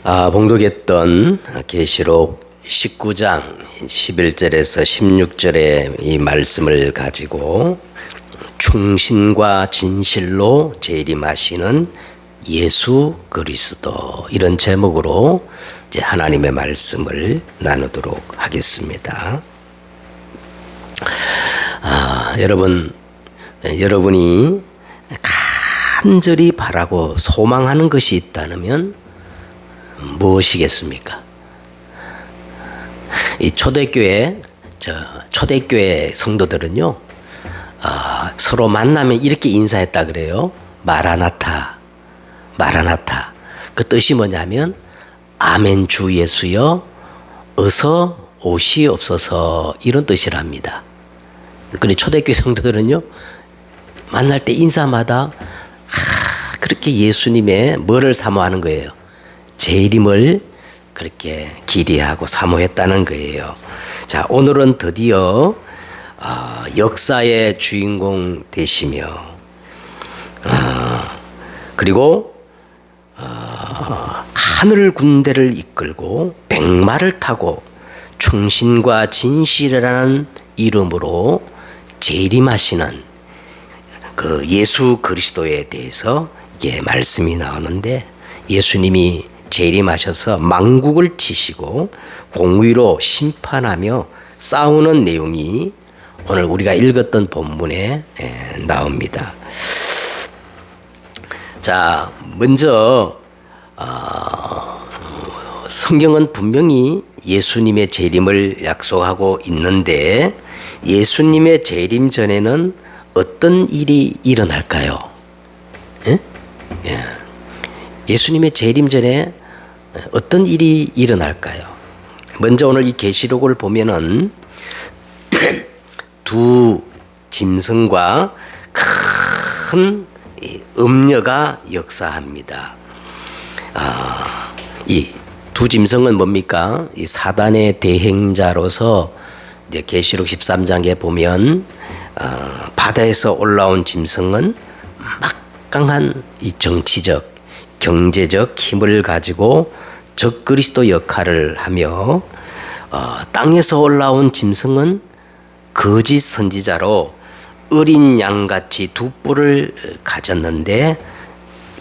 봉독했던 계시록 19장 11절에서 16절의 이 말씀을 가지고 충신과 진실로 재림하시는 예수 그리스도, 이런 제목으로 이제 하나님의 말씀을 나누도록 하겠습니다. 여러분이 간절히 바라고 소망하는 것이 있다면 무엇이겠습니까? 이 초대교회 성도들은요, 서로 만나면 이렇게 인사했다 그래요. 마라나타. 그 뜻이 뭐냐면 아멘 주 예수여 어서 오시옵소서, 이런 뜻이랍니다. 그런데 초대교회 성도들은요, 만날 때 인사마다 그렇게 예수님의 뭐를 사모하는 거예요? 재림을 그렇게 기대하고 사모했다는 거예요. 자, 오늘은 드디어 역사의 주인공 되시며 그리고 하늘 군대를 이끌고 백마를 타고 충신과 진실이라는 이름으로 재림하시는 그 예수 그리스도에 대해서 이게 말씀이 나오는데, 예수님이 재림하셔서 만국을 치시고 공의로 심판하며 싸우는 내용이 오늘 우리가 읽었던 본문에 나옵니다. 자, 먼저 성경은 분명히 예수님의 재림을 약속하고 있는데, 예수님의 재림 전에는 어떤 일이 일어날까요? 예수님의 재림 전에 어떤 일이 일어날까요? 먼저 오늘 이 계시록을 보면은 두 짐승과 큰 음녀가 역사합니다. 이 두 짐승은 뭡니까? 이 사단의 대행자로서 이제 계시록 13장에 보면 바다에서 올라온 짐승은 막강한 이 정치적, 경제적 힘을 가지고 적그리스도 역할을 하며, 땅에서 올라온 짐승은 거짓 선지자로 어린 양같이 두 뿔을 가졌는데,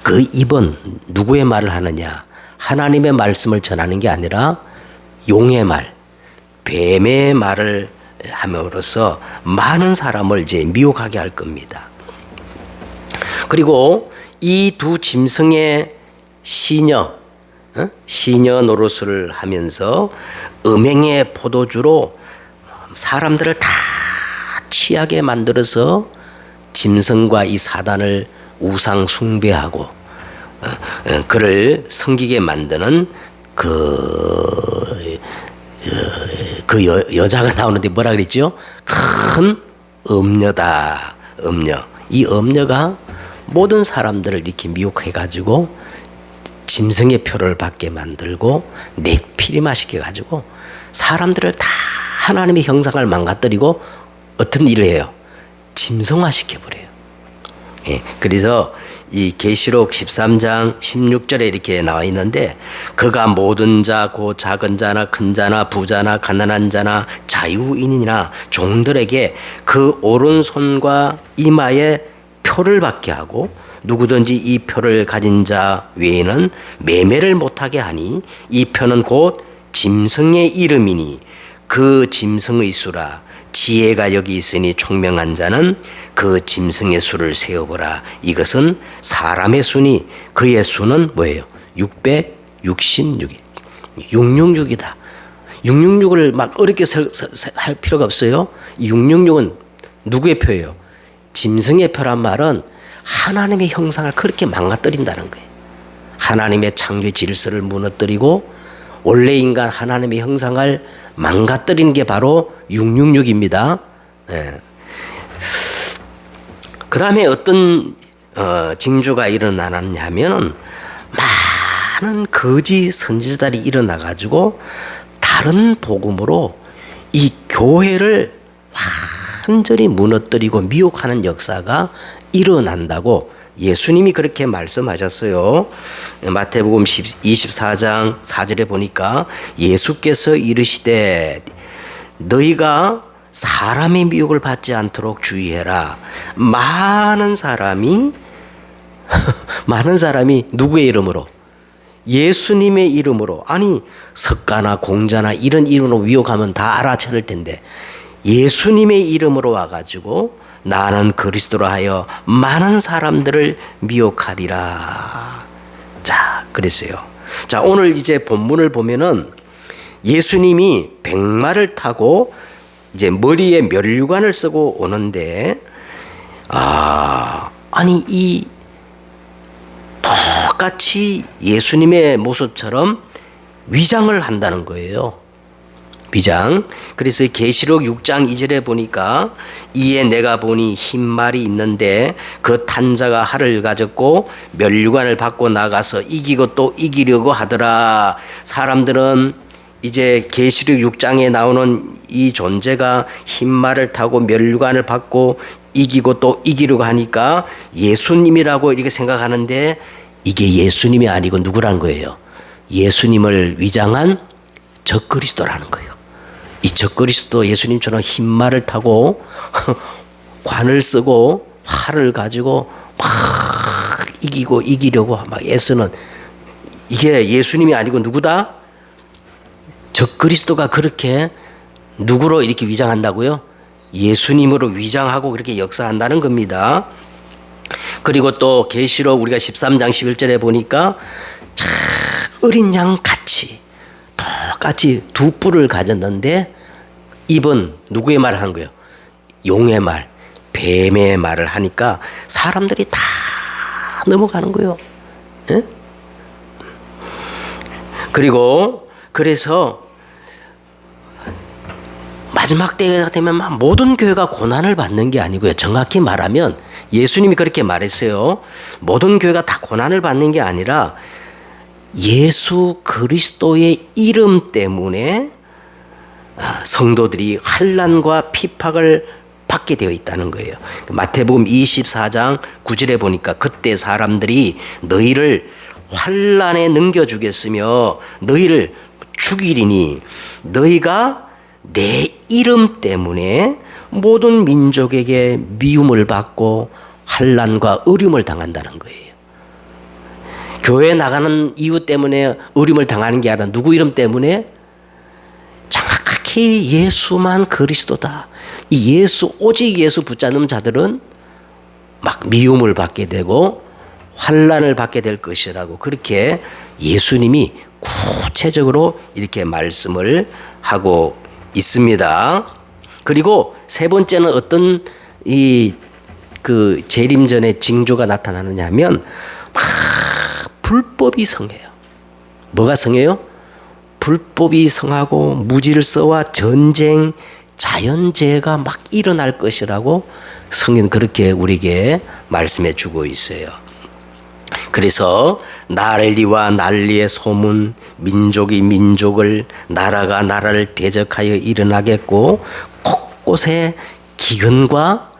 그 입은 누구의 말을 하느냐? 하나님의 말씀을 전하는 게 아니라 용의 말, 뱀의 말을 함으로써 많은 사람을 이제 미혹하게 할 겁니다. 그리고 이 두 짐승의 시녀 노릇을 하면서 음행의 포도주로 사람들을 다 취하게 만들어서 짐승과 이 사단을 우상 숭배하고 그를 섬기게 만드는 여자가 나오는데 뭐라 그랬죠? 큰 음녀다. 음녀. 이 음녀가 모든 사람들을 이렇게 미혹해가지고 짐승의 표를 받게 만들고 내피리마시켜 가지고 사람들을 다 하나님의 형상을 망가뜨리고 어떤 일을 해요? 짐승화시켜버려요. 그래서 이 계시록 13장 16절에 이렇게 나와 있는데, 그가 모든 자, 곧 작은 자나 큰 자나 부자나 가난한 자나 자유인이나 종들에게 그 오른손과 이마에 표를 받게 하고, 누구든지 이 표를 가진 자 외에는 매매를 못하게 하니, 이 표는 곧 짐승의 이름이니 그 짐승의 수라. 지혜가 여기 있으니 총명한 자는 그 짐승의 수를 세어보라. 이것은 사람의 수니 그의 수는 뭐예요? 666이 666이다. 666을 막 어렵게 할 필요가 없어요. 666은 누구의 표예요? 짐승의 표란 말은 하나님의 형상을 그렇게 망가뜨린다는 거예요. 하나님의 창조의 질서를 무너뜨리고 원래 인간 하나님의 형상을 망가뜨리는 게 바로 666입니다. 그 다음에 어떤 징조가 일어나느냐 하면, 많은 거짓 선지자들이 일어나가지고 다른 복음으로 이 교회를 완전히 무너뜨리고 미혹하는 역사가 일어난다고 예수님이 그렇게 말씀하셨어요. 마태복음 24장 4절에 보니까 예수께서 이르시되 너희가 사람의 미혹을 받지 않도록 주의해라. 많은 사람이 누구의 이름으로? 예수님의 이름으로. 아니 석가나 공자나 이런 이름으로 미혹하면 다 알아차릴 텐데 예수님의 이름으로 와가지고 나는 그리스도로 하여 많은 사람들을 미혹하리라. 자, 그랬어요. 자, 오늘 이제 본문을 보면은 예수님이 백마를 타고 이제 머리에 면류관을 쓰고 오는데, 아니 이 똑같이 예수님의 모습처럼 위장을 한다는 거예요. 위장. 그래서 계시록 6장 2절에 보니까 이에 내가 보니 흰 말이 있는데 그 탄 자가 활을 가졌고 면류관을 받고 나가서 이기고 또 이기려고 하더라. 사람들은 이제 계시록 6장에 나오는 이 존재가 흰 말을 타고 면류관을 받고 이기고 또 이기려고 하니까 예수님이라고 이렇게 생각하는데 이게 예수님이 아니고 누구라는 거예요? 예수님을 위장한 적그리스도라는 거예요. 이 적그리스도 예수님처럼 흰 말을 타고 관을 쓰고 활을 가지고 막 이기고 이기려고 막 애쓰는 이게 예수님이 아니고 누구다? 적그리스도가 그렇게 누구로 이렇게 위장한다고요? 예수님으로 위장하고 그렇게 역사한다는 겁니다. 그리고 또 계시록 우리가 13장 11절에 보니까 참 어린 양 같이 똑같이 두 뿔을 가졌는데 입은 누구의 말을 하는 거예요? 용의 말, 뱀의 말을 하니까 사람들이 다 넘어가는 거예요. 예? 그리고 그래서 마지막 때가 되면 모든 교회가 고난을 받는 게 아니고요. 정확히 말하면 예수님이 그렇게 말했어요. 모든 교회가 다 고난을 받는 게 아니라 예수 그리스도의 이름 때문에 성도들이 환난과 핍박을 받게 되어 있다는 거예요. 마태복음 24장 9절에 보니까 그때 사람들이 너희를 환난에 넘겨주겠으며 너희를 죽이리니 너희가 내 이름 때문에 모든 민족에게 미움을 받고 환난과 어려움을 당한다는 거예요. 교회 나가는 이유 때문에 어려움을 당하는 게 아니라 누구 이름 때문에? 정확히 예수만 그리스도다. 이 예수 오직 예수 붙잡는 자들은 막 미움을 받게 되고 환난을 받게 될 것이라고 그렇게 예수님이 구체적으로 이렇게 말씀을 하고 있습니다. 그리고 세 번째는 어떤 재림전의 징조가 나타나느냐 하면 막 불법이 성해요. 뭐가 성해요? 불법이 성하고 무질서와 전쟁, 자연재해가 막 일어날 것이라고 성경 그렇게 우리에게 말씀해 주고 있어요. 그래서 난리와 난리의 소문, 민족이 민족을, 나라가 나라를 대적하여 일어나겠고 곳곳에 기근과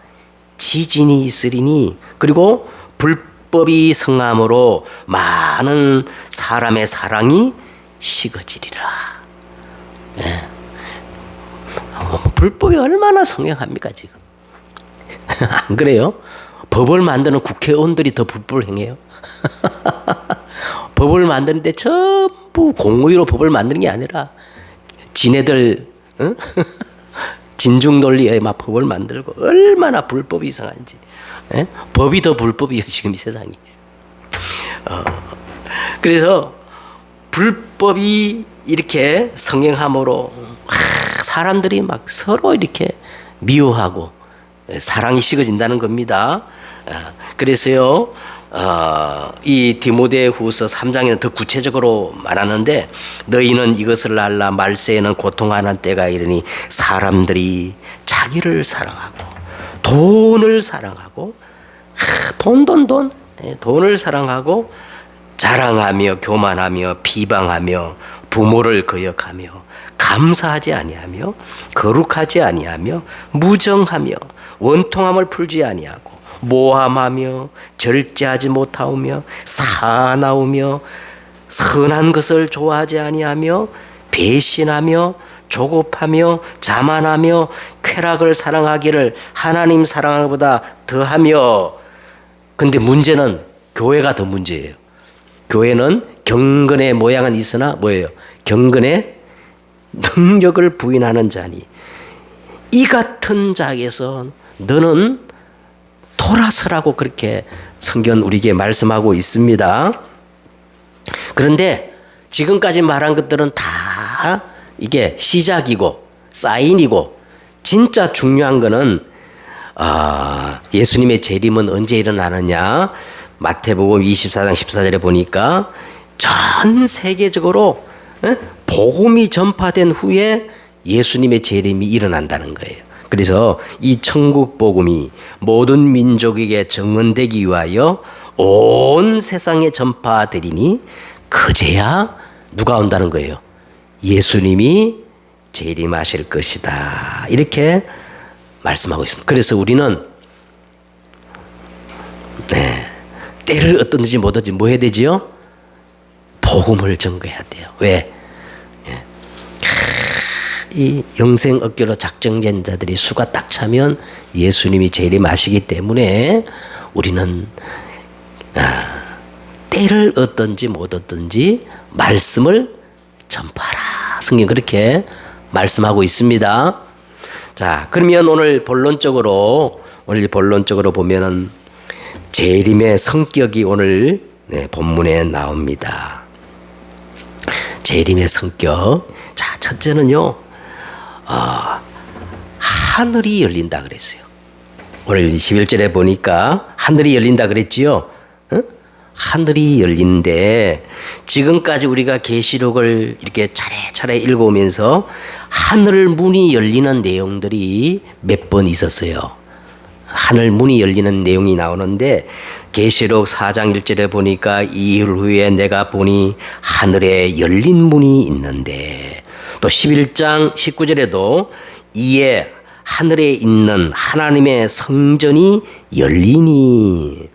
지진이 있으리니 그리고 불법이 성함으로 많은 사람의 사랑이 식어지리라. 예. 불법이 얼마나 성행합니까 지금? 안 그래요? 법을 만드는 국회의원들이 더 불법을 행해요. 법을 만드는데 전부 공의로 법을 만드는 게 아니라 지네들 응? 진중 논리에 막 법을 만들고 얼마나 불법이 이상한지. 예? 법이 더 불법이에요 지금 이 세상이. 그래서 불법이 이렇게 성행함으로 사람들이 막 서로 이렇게 미워하고 사랑이 식어진다는 겁니다. 그래서요 이 디모데후서 3장에는 더 구체적으로 말하는데 너희는 이것을 알라. 말세에는 고통하는 때가 이르니 사람들이 자기를 사랑하고 돈을 사랑하고 돈을 사랑하고 자랑하며 교만하며 비방하며 부모를 거역하며 감사하지 아니하며 거룩하지 아니하며 무정하며 원통함을 풀지 아니하고 모함하며 절제하지 못하오며 사나우며 선한 것을 좋아하지 아니하며 배신하며 조급하며 자만하며 쾌락을 사랑하기를 하나님 사랑하는 것보다 더하며. 근데 문제는 교회가 더 문제예요. 교회는 경건의 모양은 있으나 뭐예요? 경건의 능력을 부인하는 자니 이 같은 자에게서 너는 돌아서라고 그렇게 성경 우리에게 말씀하고 있습니다. 그런데 지금까지 말한 것들은 다 이게 시작이고 사인이고 진짜 중요한 거는 예수님의 재림은 언제 일어나느냐. 마태복음 24장 14절에 보니까 전 세계적으로 복음이 전파된 후에 예수님의 재림이 일어난다는 거예요. 그래서 이 천국 복음이 모든 민족에게 증언되기 위하여 온 세상에 전파되리니 그제야 누가 온다는 거예요? 예수님이 재림하실 것이다. 이렇게 말씀하고 있습니다. 그래서 우리는 때를 어떤지 뭐든지 뭐 해야 되지요? 복음을 전거해야 돼요. 왜? 이 영생 얻기로 작정된 자들이 수가 딱 차면 예수님이 재림하시기 때문에 우리는 때를 얻든지 못 얻든지 말씀을 전파하라. 성경 그렇게 말씀하고 있습니다. 자, 그러면 오늘 본론적으로 보면은 재림의 성격이 오늘 본문에 나옵니다. 재림의 성격. 자, 첫째는요, 하늘이 열린다 그랬어요. 오늘 11절에 보니까 하늘이 열린다 그랬지요. 하늘이 열리는데 지금까지 우리가 계시록을 이렇게 차례차례 읽어오면서 하늘 문이 열리는 내용들이 몇 번 있었어요. 하늘 문이 열리는 내용이 나오는데 계시록 4장 1절에 보니까 이일 후에 내가 보니 하늘에 열린 문이 있는데, 또 11장 19절에도 이에 하늘에 있는 하나님의 성전이 열리니,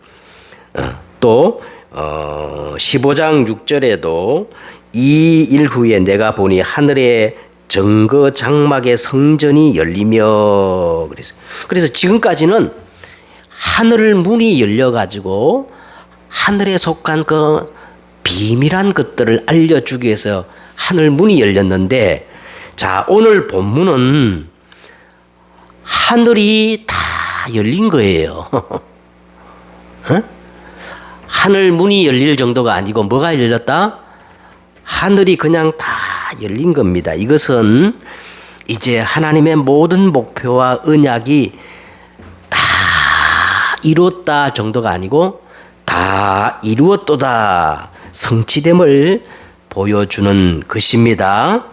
또 15장 6절에도 이 일 후에 내가 보니 하늘에 정거 장막의 성전이 열리며 그랬어요. 그래서 지금까지는 하늘 문이 열려가지고 하늘에 속한 그 비밀한 것들을 알려주기 위해서 하늘 문이 열렸는데, 자, 오늘 본문은 하늘이 다 열린 거예요. 하늘 문이 열릴 정도가 아니고 뭐가 열렸다? 하늘이 그냥 다 열린 겁니다. 이것은 이제 하나님의 모든 목표와 언약이 다 이루었다 정도가 아니고 다 이루었도다, 성취됨을 보여주는 것입니다.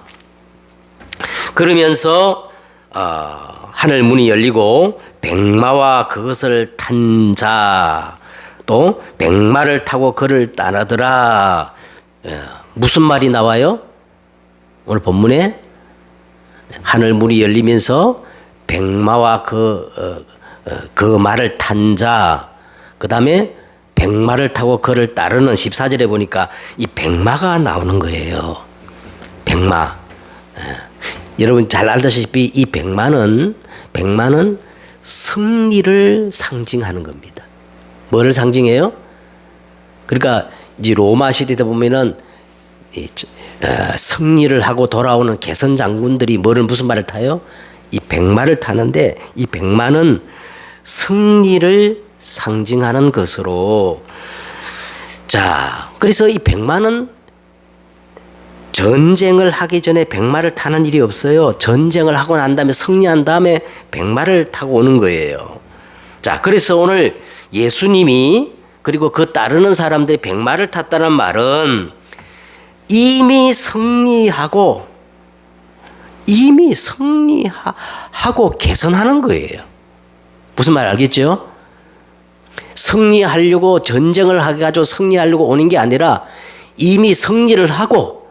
그러면서 하늘 문이 열리고 백마와 그것을 탄 자, 또 백마를 타고 그를 따르더라. 무슨 말이 나와요? 오늘 본문에 하늘 문이 열리면서 백마와 그 말을 탄 자, 그 다음에 백마를 타고 그를 따르는 14절에 보니까 이 백마가 나오는 거예요. 백마. 여러분 잘 알다시피 이 백마는 승리를 상징하는 겁니다. 뭐를 상징해요? 그러니까 이제 로마 시대에 보면은 승리를 하고 돌아오는 개선 장군들이 무슨 말을 타요? 이 백마를 타는데, 이 백마는 승리를 상징하는 것으로, 자, 그래서 이 백마는 전쟁을 하기 전에 백마를 타는 일이 없어요. 전쟁을 하고 난 다음에 승리한 다음에 백마를 타고 오는 거예요. 자, 그래서 오늘 예수님이 그리고 그 따르는 사람들이 백마를 탔다는 말은 이미 승리하고 개선하는 거예요. 무슨 말 알겠죠? 승리하려고 전쟁을 해가지고 승리하려고 오는 게 아니라 이미 승리를 하고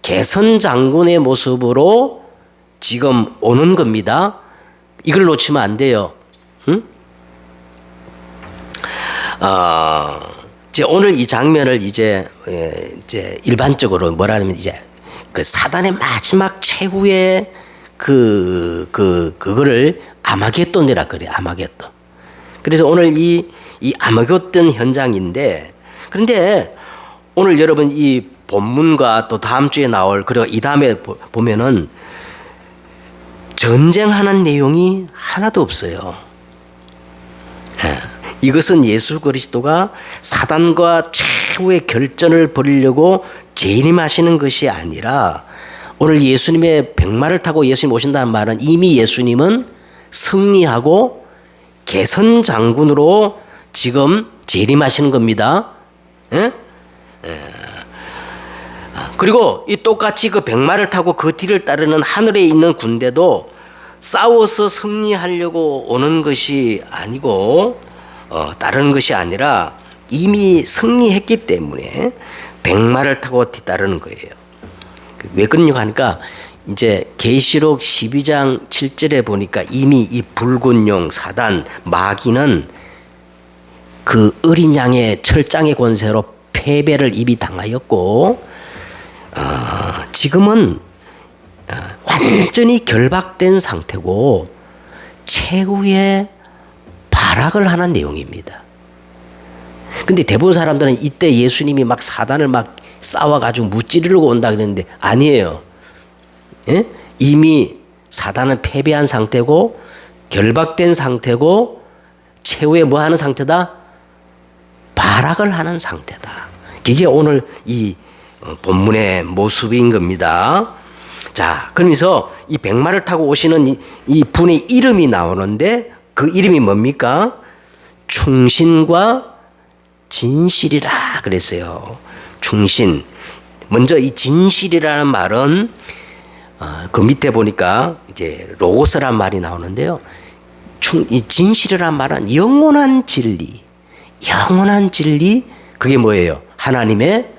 개선 장군의 모습으로 지금 오는 겁니다. 이걸 놓치면 안 돼요. 응? 이제 오늘 이 장면을 이제 일반적으로 뭐라 하면 이제 그 사단의 마지막 최후의 그거를 아마겟돈이라 그래. 아마겟돈. 그래서 오늘 이 아마겟돈 현장인데, 그런데 오늘 여러분 이 본문과 또 다음 주에 나올, 그리고 이 다음에 보면은 전쟁하는 내용이 하나도 없어요. 이것은 예수 그리스도가 사단과 최후의 결전을 벌이려고 재림하시는 것이 아니라, 오늘 예수님의 백마를 타고 예수님 오신다는 말은 이미 예수님은 승리하고 개선 장군으로 지금 재림하시는 겁니다. 그리고 이 똑같이 그 백마를 타고 그 뒤를 따르는 하늘에 있는 군대도 싸워서 승리하려고 오는 것이 아니고 따르는 것이 아니라 이미 승리했기 때문에 백마를 타고 뒤따르는 거예요. 왜 그러냐고 하니까 이제 계시록 12장 7절에 보니까 이미 이 붉은 용 사단 마귀는 그 어린 양의 철장의 권세로 패배를 이미 당하였고, 지금은 완전히 결박된 상태고 최후의 발악을 하는 내용입니다. 근데 대부분 사람들은 이때 예수님이 막 사단을 막 싸워가지고 무찌르고 온다 그랬는데 아니에요. 예? 이미 사단은 패배한 상태고 결박된 상태고 최후의 뭐 하는 상태다? 발악을 하는 상태다. 그게 오늘 이 본문의 모습인 겁니다. 자, 그러면서 이 백마를 타고 오시는 이 분의 이름이 나오는데 그 이름이 뭡니까? 충신과 진실이라 그랬어요. 충신. 먼저 이 진실이라는 말은 그 밑에 보니까 이제 로고스란 말이 나오는데요. 이 진실이라는 말은 영원한 진리. 영원한 진리, 그게 뭐예요? 하나님의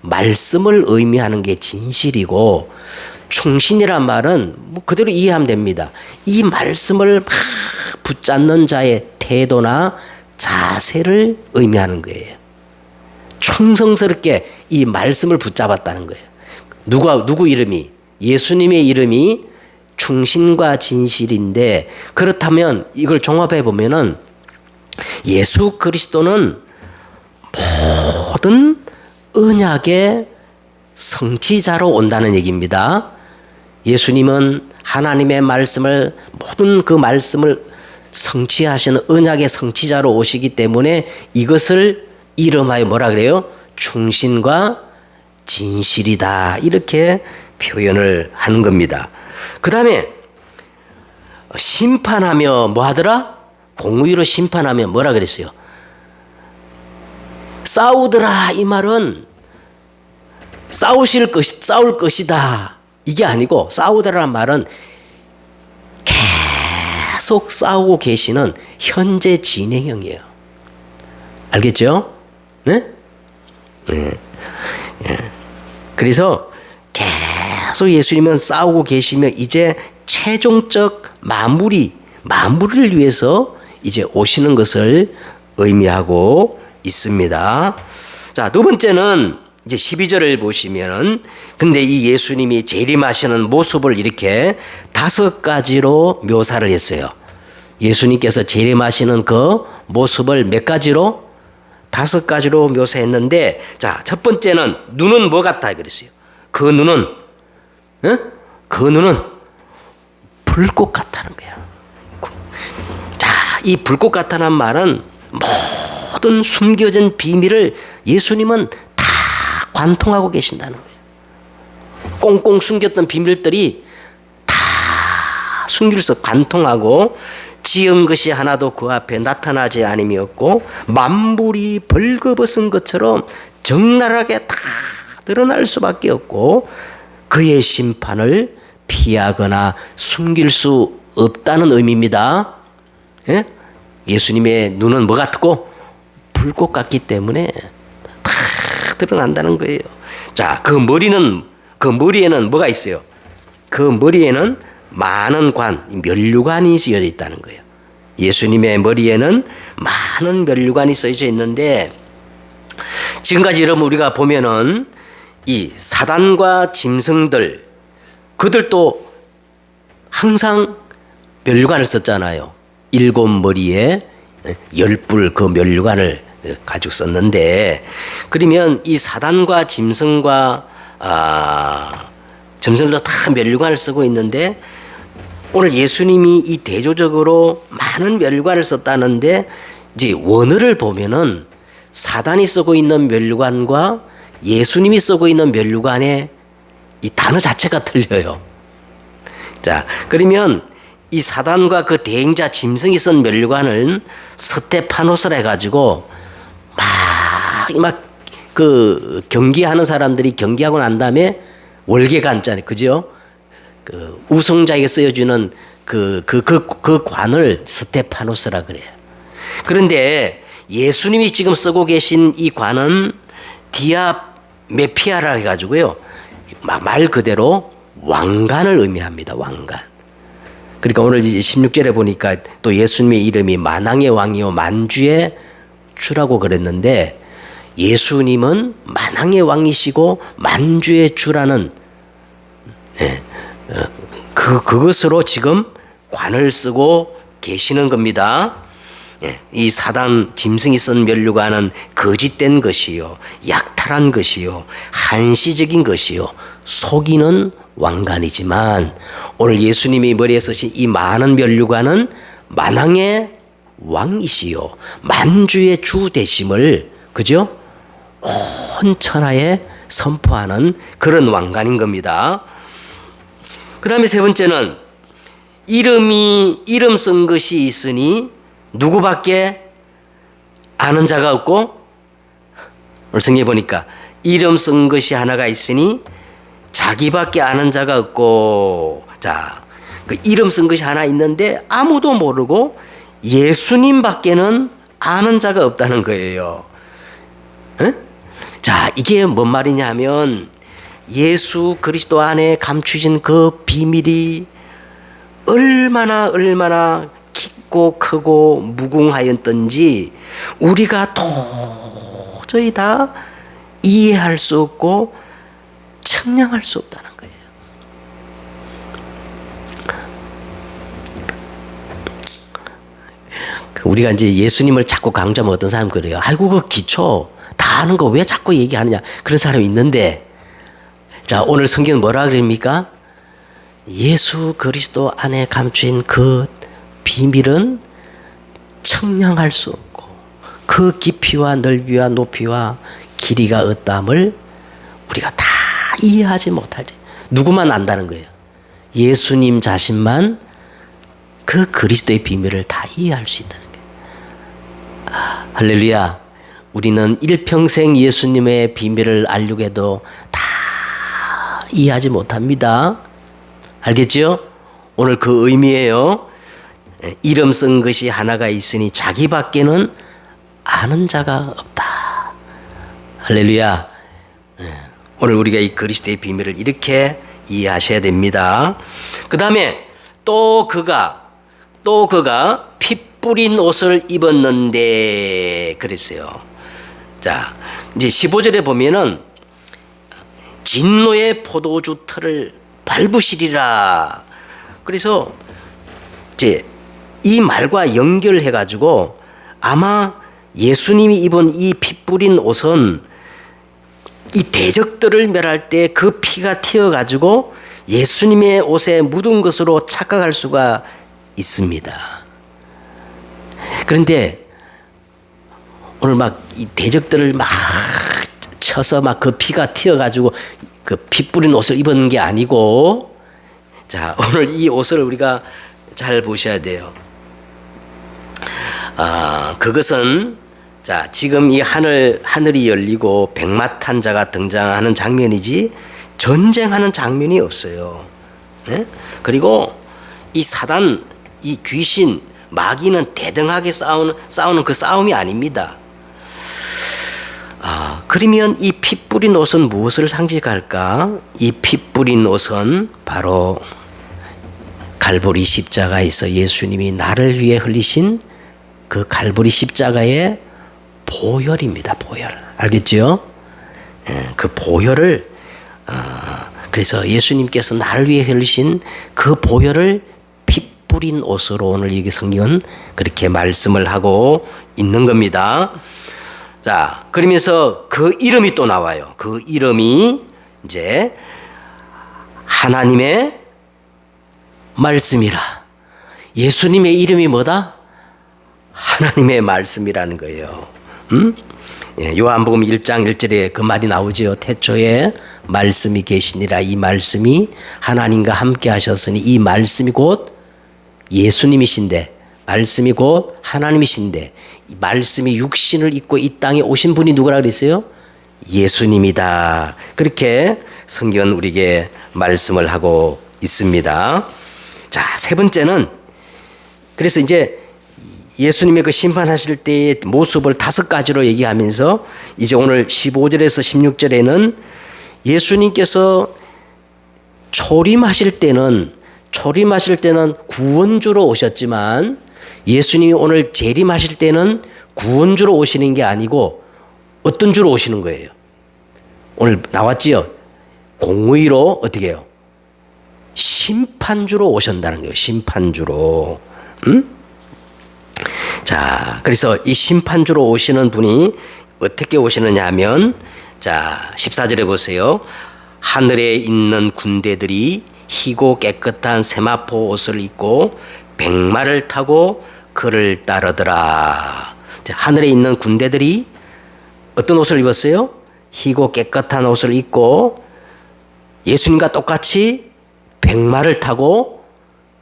말씀을 의미하는 게 진실이고, 충신이란 말은 뭐 그대로 이해하면 됩니다. 이 말씀을 막 붙잡는 자의 태도나 자세를 의미하는 거예요. 충성스럽게 이 말씀을 붙잡았다는 거예요. 누구 이름이? 예수님의 이름이 충신과 진실인데, 그렇다면 이걸 종합해 보면은 예수 그리스도는 모든 언약의 성취자로 온다는 얘기입니다. 예수님은 하나님의 말씀을, 모든 그 말씀을 성취하시는 언약의 성취자로 오시기 때문에 이것을 이름하여 뭐라 그래요? 충신과 진실이다, 이렇게 표현을 하는 겁니다. 그 다음에 심판하며 뭐 하더라? 공의로 심판하며 뭐라 그랬어요? 싸우더라. 이 말은 싸울 것이다, 이게 아니고, 싸우더라는 말은 계속 싸우고 계시는 현재 진행형이에요. 알겠죠? 네? 네. 그래서 계속 예수님은 싸우고 계시며 이제 최종적 마무리를 위해서 이제 오시는 것을 의미하고 있습니다. 자, 두 번째는 이제 12절을 보시면은, 근데 이 예수님이 재림하시는 모습을 이렇게 5가지로 묘사를 했어요. 예수님께서 재림하시는 그 모습을 몇 가지로? 5가지로 묘사했는데, 자, 첫 번째는 눈은 뭐 같다 그랬어요. 그 눈은 불꽃 같다는 거예요. 자, 이 불꽃 같다는 말은 모든 숨겨진 비밀을 예수님은 다 관통하고 계신다는 거예요. 꽁꽁 숨겼던 비밀들이 다 숨길서 관통하고, 지은 것이 하나도 그 앞에 나타나지 않음이었고, 만물이 벌거벗은 것처럼 적나라하게 다 드러날 수밖에 없고, 그의 심판을 피하거나 숨길 수 없다는 의미입니다. 예? 예수님의 눈은 뭐 같고? 불꽃 같기 때문에 다 드러난다는 거예요. 자, 그 머리에는 뭐가 있어요? 그 머리에는 많은 관, 면류관이 씌어져 있다는 거예요. 예수님의 머리에는 많은 면류관이 써져 있는데, 지금까지 여러분 우리가 보면은 이 사단과 짐승들, 그들도 항상 면류관을 썼잖아요. 7머리에 10뿔 그 면류관을 가지고 썼는데, 그러면 이 사단과 짐승과 점성들도 다 면류관을 쓰고 있는데, 오늘 예수님이 이 대조적으로 많은 면류관을 썼다는데, 이제 원어를 보면은 사단이 쓰고 있는 면류관과 예수님이 쓰고 있는 면류관의 이 단어 자체가 틀려요. 자, 그러면 이 사단과 그 대행자 짐승이 쓴 면류관은 스테파노스라 해가지고 막 그 경기하는 사람들이 경기하고 난 다음에 월계가 앉잖아요. 그죠? 그 우승자에게 쓰여주는 그 관을 스테파노스라 그래요. 그런데 예수님이 지금 쓰고 계신 이 관은 디아메피아라 해가지고요. 말 그대로 왕관을 의미합니다. 왕관. 그러니까 오늘 16절에 보니까 또 예수님의 이름이 만왕의 왕이요 만주의 주라고 그랬는데, 예수님은 만왕의 왕이시고 만주의 주라는 그것으로 지금 관을 쓰고 계시는 겁니다. 이 사단 짐승이 쓴 면류관은 거짓된 것이요, 약탈한 것이요, 한시적인 것이요, 속이는 왕관이지만, 오늘 예수님이 머리에 쓰신 이 많은 면류관은 만왕의 왕이시요 만주의 주 되심을, 그죠? 온 천하에 선포하는 그런 왕관인 겁니다. 그 다음에 세 번째는 이름 쓴 것이 있으니 누구밖에 아는 자가 없고, 오늘 성경에 보니까 이름 쓴 것이 하나가 있으니 자기밖에 아는 자가 없고, 자, 그 이름 쓴 것이 하나 있는데 아무도 모르고 예수님밖에는 아는 자가 없다는 거예요. 에? 자, 이게 뭔 말이냐 하면, 예수 그리스도 안에 감추진 그 비밀이 얼마나 깊고 크고 무궁하였던지 우리가 도저히 다 이해할 수 없고 측량할 수 없다는 거예요. 우리가 이제 예수님을 자꾸 강조하면 어떤 사람 그래요. 아이고, 그 기초 다 아는 거 왜 자꾸 얘기하느냐, 그런 사람이 있는데, 자, 오늘 성경은 뭐라 그럽니까? 예수 그리스도 안에 감추인 그 비밀은 측량할 수 없고 그 깊이와 넓이와 높이와 길이가 어떠함을 우리가 다 이해하지 못하지. 누구만 안다는 거예요? 예수님 자신만 그 그리스도의 비밀을 다 이해할 수 있다는 거예요. 할렐루야. 우리는 일평생 예수님의 비밀을 알려고 해도 다 이해하지 못합니다. 알겠죠? 오늘 그 의미예요. 이름 쓴 것이 하나가 있으니 자기밖에는 아는 자가 없다. 할렐루야. 오늘 우리가 이 그리스도의 비밀을 이렇게 이해하셔야 됩니다. 그 다음에 또 그가 피 뿌린 옷을 입었는데 그랬어요. 자, 이제 15절에 보면은 진노의 포도주 틀을 밟으시리라. 그래서 이제 이 말과 연결해 가지고 아마 예수님이 입은 이 피 뿌린 옷은 이 대적들을 멸할 때 그 피가 튀어 가지고 예수님의 옷에 묻은 것으로 착각할 수가 있습니다. 그런데 오늘 막 이 대적들을 막 쳐서 막 그 피가 튀어가지고 그 피 뿌린 옷을 입은 게 아니고, 자, 오늘 이 옷을 우리가 잘 보셔야 돼요. 그것은, 자, 지금 이 하늘이 열리고 백마탄 자가 등장하는 장면이지 전쟁하는 장면이 없어요. 네? 그리고 이 사단, 이 귀신, 마귀는 대등하게 싸우는 그 싸움이 아닙니다. 그러면 이 피 뿌린 옷은 무엇을 상징할까? 이 피 뿌린 옷은 바로 갈보리 십자가에서 예수님이 나를 위해 흘리신 그 갈보리 십자가의 보혈입니다. 보혈. 알겠죠? 그 보혈을 그래서 예수님께서 나를 위해 흘리신 그 보혈을 피 뿌린 옷으로 오늘 여기 성경은 그렇게 말씀을 하고 있는 겁니다. 자, 그러면서 그 이름이 또 나와요. 그 이름이 이제 하나님의 말씀이라. 예수님의 이름이 뭐다? 하나님의 말씀이라는 거예요. 요한복음 1장 1절에 그 말이 나오죠. 태초에 말씀이 계시니라. 이 말씀이 하나님과 함께 하셨으니 이 말씀이 곧 예수님이신데, 말씀이 곧 하나님이신데, 이 말씀이 육신을 입고 이 땅에 오신 분이 누구라 그랬어요? 예수님이다. 그렇게 성경은 우리에게 말씀을 하고 있습니다. 자, 세 번째는 그래서 이제 예수님의 그 심판하실 때의 모습을 5가지로 얘기하면서 이제 오늘 15절에서 16절에는 예수님께서 초림하실 때는 구원주로 오셨지만 예수님이 오늘 재림하실 때는 구원주로 오시는 게 아니고 어떤 주로 오시는 거예요? 오늘 나왔지요? 공의로 어떻게 해요? 심판주로 오신다는 거예요. 심판주로. 자, 그래서 이 심판주로 오시는 분이 어떻게 오시느냐 하면, 자, 14절에 보세요. 하늘에 있는 군대들이 희고 깨끗한 세마포 옷을 입고 백마를 타고 그를 따르더라. 자, 하늘에 있는 군대들이 어떤 옷을 입었어요? 희고 깨끗한 옷을 입고 예수님과 똑같이 백마를 타고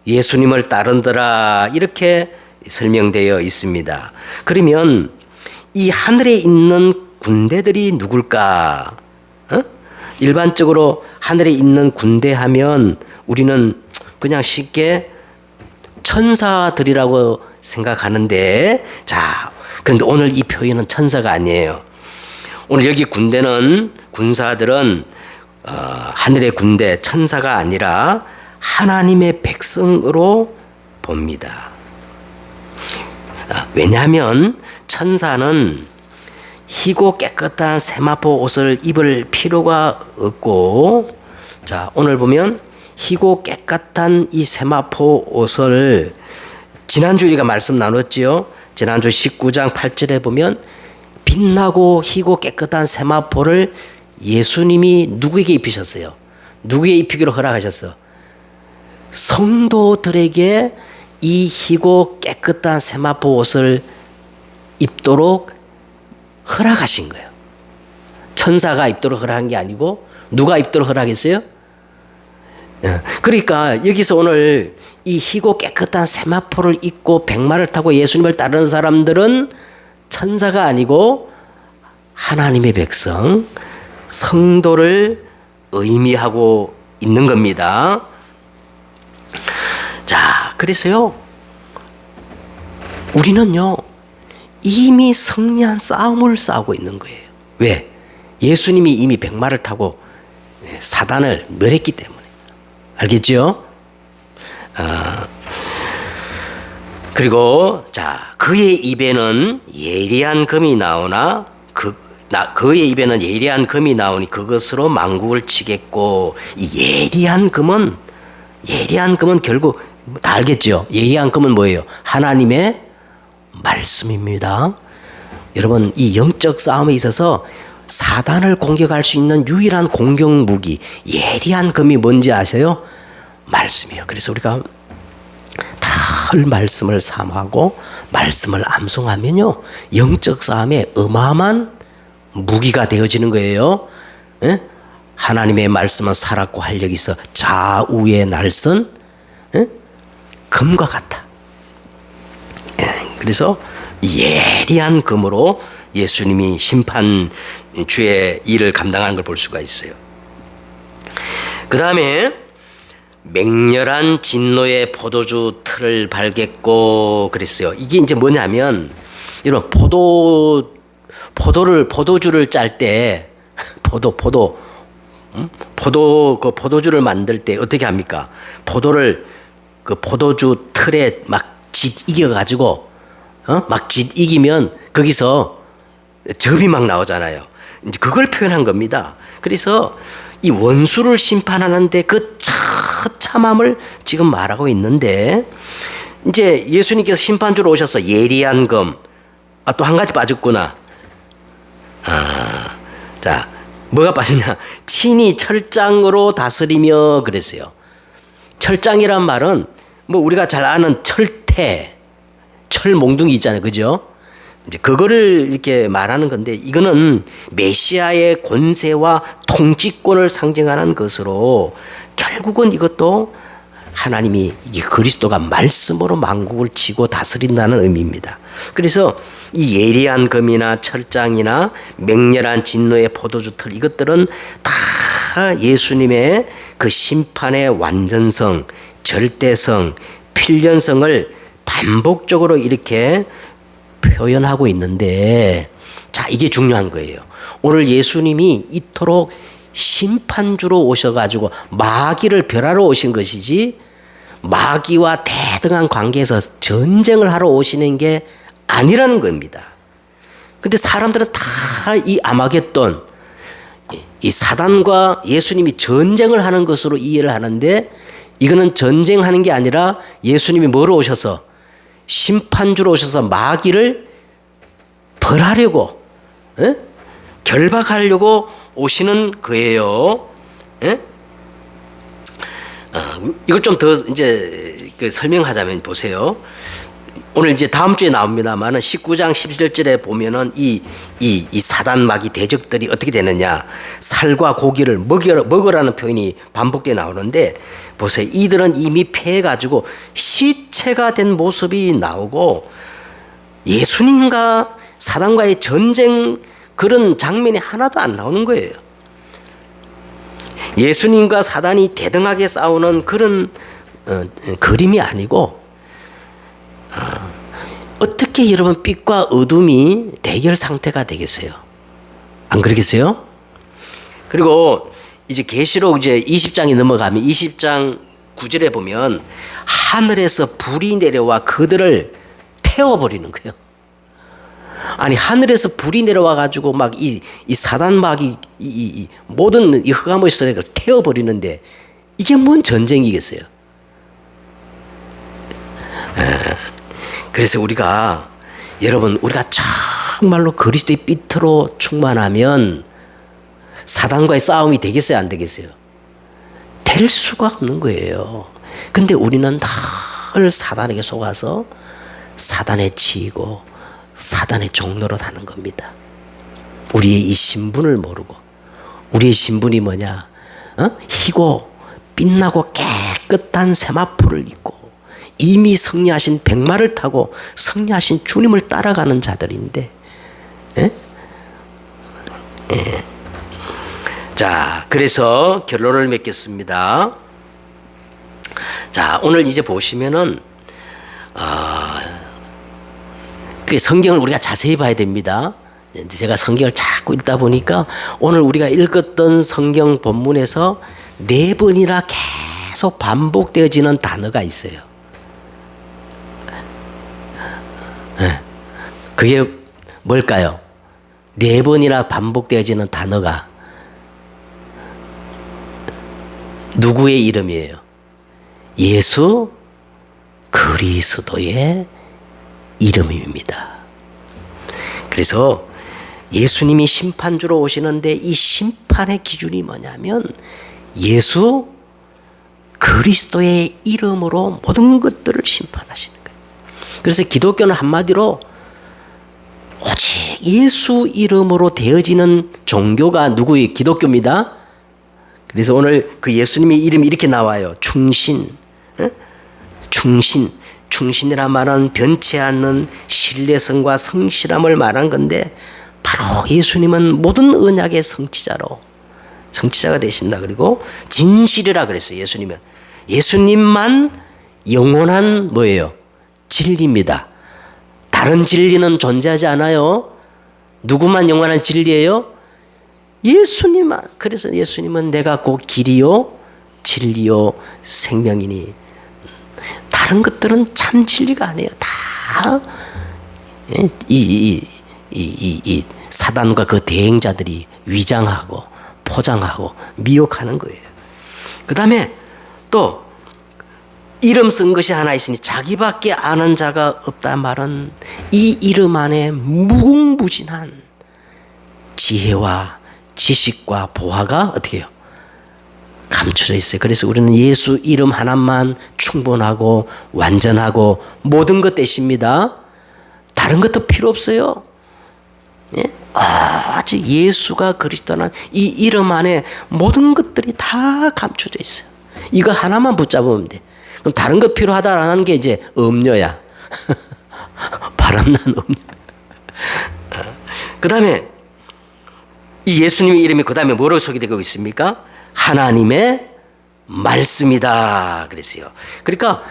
예수님을 따르더라. 이렇게 설명되어 있습니다. 그러면 이 하늘에 있는 군대들이 누굴까? 일반적으로 하늘에 있는 군대 하면 우리는 그냥 쉽게 천사들이라고 생각하는데, 자, 그런데 오늘 이 표현은 천사가 아니에요. 오늘 여기 군사들은 하늘의 군대, 천사가 아니라 하나님의 백성으로 봅니다. 왜냐하면 천사는 희고 깨끗한 세마포 옷을 입을 필요가 없고, 자, 오늘 보면 희고 깨끗한 이 세마포 옷을 지난주 우리가 말씀 나눴지요. 지난주 19장 8절에 보면 빛나고 희고 깨끗한 세마포를 예수님이 누구에게 입히셨어요? 누구에게 입히기로 허락하셨어? 성도들에게 이 희고 깨끗한 세마포 옷을 입도록 허락하신 거예요. 천사가 입도록 허락한 게 아니고 누가 입도록 허락했어요? 그러니까 여기서 오늘 이 희고 깨끗한 세마포를 입고 백마를 타고 예수님을 따르는 사람들은 천사가 아니고 하나님의 백성, 성도를 의미하고 있는 겁니다. 자, 그래서요, 우리는요, 이미 승리한 싸움을 싸우고 있는 거예요. 왜? 예수님이 이미 백마를 타고 사단을 멸했기 때문에. 알겠죠? 그리고 자, 그의 입에는 예리한 금이 나오나 그의 입에는 예리한 금이 나오니 그것으로 만국을 치겠고, 이 예리한 금은 결국 다 알겠죠? 예리한 금은 뭐예요? 하나님의 말씀입니다. 여러분, 이 영적 싸움에 있어서 사단을 공격할 수 있는 유일한 공격 무기, 예리한 금이 뭔지 아세요? 말씀이에요. 그래서 우리가 늘 말씀을 사모하고 말씀을 암송하면요, 영적 싸움에 어마어마한 무기가 되어지는 거예요. 에? 하나님의 말씀은 살았고 활력이 있어 좌우의 날선 금과 같아. 그래서 예리한 금으로 예수님이 심판 주의 일을 감당하는 걸 볼 수가 있어요. 그 다음에 맹렬한 진노의 포도주 틀을 발겠고 그랬어요. 이게 이제 뭐냐면, 여러분, 포도주를 짤 때 포도주를 만들 때 어떻게 합니까? 포도를 그 포도주 틀에 막 짓 이겨가지고 막 짓 이기면 거기서 즙이 막 나오잖아요. 이제 그걸 표현한 겁니다. 그래서 이 원수를 심판하는데 그 처참함을 지금 말하고 있는데, 이제 예수님께서 심판주로 오셔서 예리한 검, 또 한 가지 빠졌구나. 자, 뭐가 빠졌냐? 친히 철장으로 다스리며 그랬어요. 철장이란 말은 뭐 우리가 잘 아는 철퇴, 철몽둥이 있잖아요, 그죠? 이제 그거를 이렇게 말하는 건데, 이거는 메시아의 권세와 통치권을 상징하는 것으로, 결국은 이것도 하나님이, 이 그리스도가 말씀으로 만국을 치고 다스린다는 의미입니다. 그래서 이 예리한 검이나 철장이나 맹렬한 진노의 포도주 틀, 이것들은 다 예수님의 그 심판의 완전성, 절대성, 필연성을 반복적으로 이렇게 표현하고 있는데, 자, 이게 중요한 거예요. 오늘 예수님이 이토록 심판주로 오셔가지고 마귀를 멸하러 오신 것이지, 마귀와 대등한 관계에서 전쟁을 하러 오시는 게 아니라는 겁니다. 근데 사람들은 다 이 아마겟돈, 이 사단과 예수님이 전쟁을 하는 것으로 이해를 하는데, 이거는 전쟁하는 게 아니라 예수님이 뭐로 오셔서, 심판주로 오셔서 마귀를 벌하려고, 결박하려고 오시는 거예요. 이걸 좀 더 이제 설명하자면 보세요. 오늘 이제 다음 주에 나옵니다만은 19장 17절에 보면은 이 사단 마귀 대적들이 어떻게 되느냐, 살과 고기를 먹으라는 표현이 반복되어 나오는데, 보세요. 이들은 이미 패해가지고 시체가 된 모습이 나오고, 예수님과 사단과의 전쟁 그런 장면이 하나도 안 나오는 거예요. 예수님과 사단이 대등하게 싸우는 그런 그림이 아니고, 어떻게 여러분 빛과 어둠이 대결 상태가 되겠어요? 안 그러겠어요? 그리고 이제 계시록 이제 20장이 넘어가면 20장 9절에 보면 하늘에서 불이 내려와 그들을 태워버리는 거예요. 아니, 하늘에서 불이 내려와 가지고 막 이 사단 마귀 이 모든 이 흑암의 세력을 태워버리는데, 이게 뭔 전쟁이겠어요? 그래서 여러분 우리가 정말로 그리스도의 빛으로 충만하면 사단과의 싸움이 되겠어요, 안 되겠어요? 될 수가 없는 거예요. 근데 우리는 늘 사단에게 속아서 사단에 치이고 사단의 종로로 하는 겁니다. 우리의 이 신분을 모르고, 우리의 신분이 뭐냐? 희고 빛나고 깨끗한 세마포를 입고 이미 승리하신 백마를 타고 승리하신 주님을 따라가는 자들인데, 자, 그래서 결론을 맺겠습니다. 자, 오늘 이제 보시면은 성경을 우리가 자세히 봐야 됩니다. 제가 성경을 자꾸 읽다 보니까 오늘 우리가 읽었던 성경 본문에서 4번이나 계속 반복되어지는 단어가 있어요. 그게 뭘까요? 4번이나 반복되어지는 단어가 누구의 이름이에요? 예수 그리스도의 이름입니다. 그래서 예수님이 심판주로 오시는데, 이 심판의 기준이 뭐냐면 예수 그리스도의 이름으로 모든 것들을 심판하시는 거예요. 그래서 기독교는 한마디로 오직 예수 이름으로 되어지는 종교가 누구의? 기독교입니다. 그래서 오늘 그 예수님의 이름이 이렇게 나와요. 충신. 충신이란 말은 변치 않는 신뢰성과 성실함을 말한 건데, 바로 예수님은 모든 언약의 성취자가 되신다. 그리고 진실이라 그랬어요. 예수님만 영원한 뭐예요? 진리입니다. 다른 진리는 존재하지 않아요. 누구만 영원한 진리예요? 예수님만. 그래서 예수님은 내가 곧 길이요 진리요 생명이니 다른 것들은 참 진리가 아니에요. 다 이 사단과 그 대행자들이 위장하고 포장하고 미혹하는 거예요. 그 다음에 또 이름 쓴 것이 하나 있으니 자기밖에 아는 자가 없다 말은 이 이름 안에 무궁무진한 지혜와 지식과 보화가 어떻게 해요? 감춰져 있어요. 그래서 우리는 예수 이름 하나만 충분하고 완전하고 모든 것 되십니다. 다른 것도 필요 없어요. 예? 오직 예수가 그리스도는 이 이름 안에 모든 것들이 다 감춰져 있어요. 이거 하나만 붙잡으면 돼. 그럼 다른 것 필요하다라는 게 이제 음료야. 바람난 음료. 그 다음에 이 예수님의 이름이 그 다음에 뭐로 소개되고 있습니까? 하나님의 말씀이다 그랬어요. 그러니까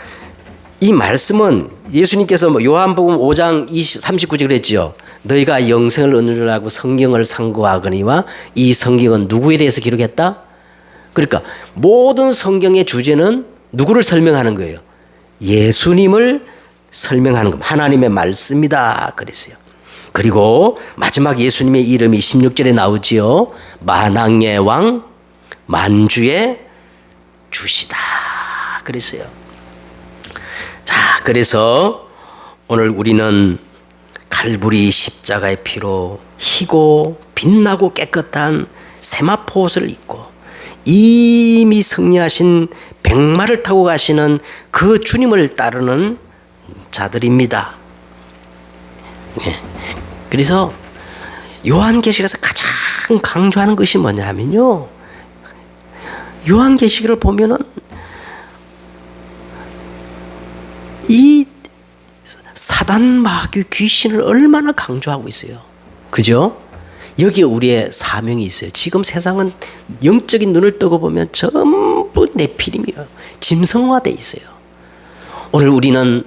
이 말씀은 예수님께서 요한복음 5장 39절 그랬죠. 너희가 영생을 얻으려고 성경을 상고하거니와 이 성경은 누구에 대해서 기록했다? 그러니까 모든 성경의 주제는 누구를 설명하는 거예요? 예수님을 설명하는 겁니다. 하나님의 말씀이다 그랬어요. 그리고 마지막 예수님의 이름이 16절에 나오지요. 만왕의 왕 만주의 주시다 그랬어요. 자, 그래서 오늘 우리는 갈보리 십자가의 피로 희고 빛나고 깨끗한 세마포 옷을 입고 이미 승리하신 백마를 타고 가시는 그 주님을 따르는 자들입니다. 네. 그래서 요한계시록에서 가장 강조하는 것이 뭐냐면요. 요한계시록을 보면은 이 사단 마귀 귀신을 얼마나 강조하고 있어요. 그죠? 여기에 우리의 사명이 있어요. 지금 세상은 영적인 눈을 뜨고 보면 전부 네피림이에요. 짐승화되어 있어요. 오늘 우리는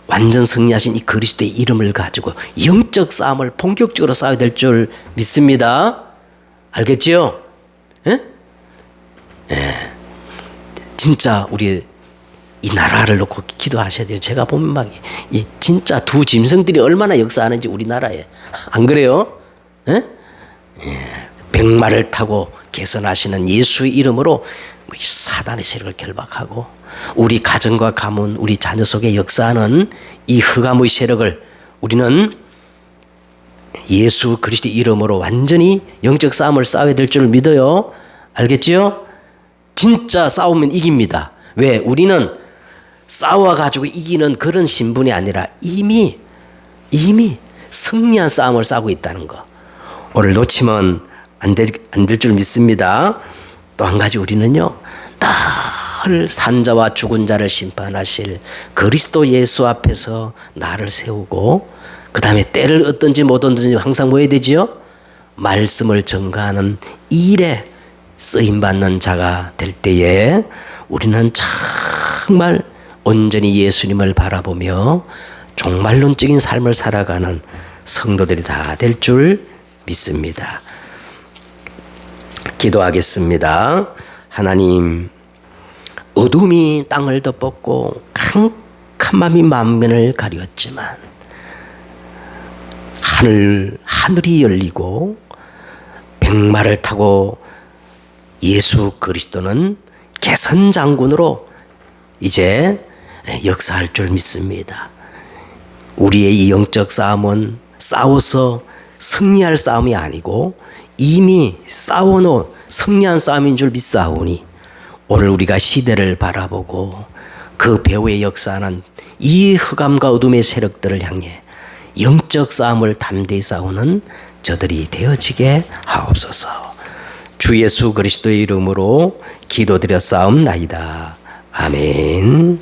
완전 승리하신 이 그리스도의 이름을 가지고 영적 싸움을 본격적으로 싸워야 될 줄 믿습니다. 알겠지요? 예? 예. 진짜 우리 이 나라를 놓고 기도하셔야 돼요. 제가 보면 막 이 진짜 두 짐승들이 얼마나 역사하는지 우리나라에 안 그래요? 예? 예. 백마를 타고 개선하시는 예수의 이름으로 사단의 세력을 결박하고 우리 가정과 가문, 우리 자녀 속에 역사하는 이 흑암의 세력을 우리는 예수 그리스도 이름으로 완전히 영적 싸움을 싸워야 될 줄 믿어요. 알겠지요? 진짜 싸우면 이깁니다. 왜? 우리는 싸워가지고 이기는 그런 신분이 아니라 이미 승리한 싸움을 싸우고 있다는 거. 오늘 놓치면 안 될 줄 믿습니다. 또 한 가지 우리는요. 늘 산자와 죽은 자를 심판하실 그리스도 예수 앞에서 나를 세우고 그 다음에 때를 얻든지 못 얻든지 항상 뭐 해야 되지요? 말씀을 전가하는 일에 쓰임받는 자가 될 때에 우리는 정말 온전히 예수님을 바라보며 종말론적인 삶을 살아가는 성도들이 다 될 줄 믿습니다. 기도하겠습니다. 하나님, 어둠이 땅을 덮었고 캄캄함이 만면을 가렸지만 하늘이 열리고 백마를 타고 예수 그리스도는 개선장군으로 이제 역사할 줄 믿습니다. 우리의 이 영적 싸움은 싸워서 승리할 싸움이 아니고 이미 싸워놓은 승리한 싸움인 줄 믿사오니 오늘 우리가 시대를 바라보고 그 배후에 역사하는 이 흑암과 어둠의 세력들을 향해 영적 싸움을 담대히 싸우는 저들이 되어지게 하옵소서. 주 예수 그리스도의 이름으로 기도드려 싸움나이다. 아멘.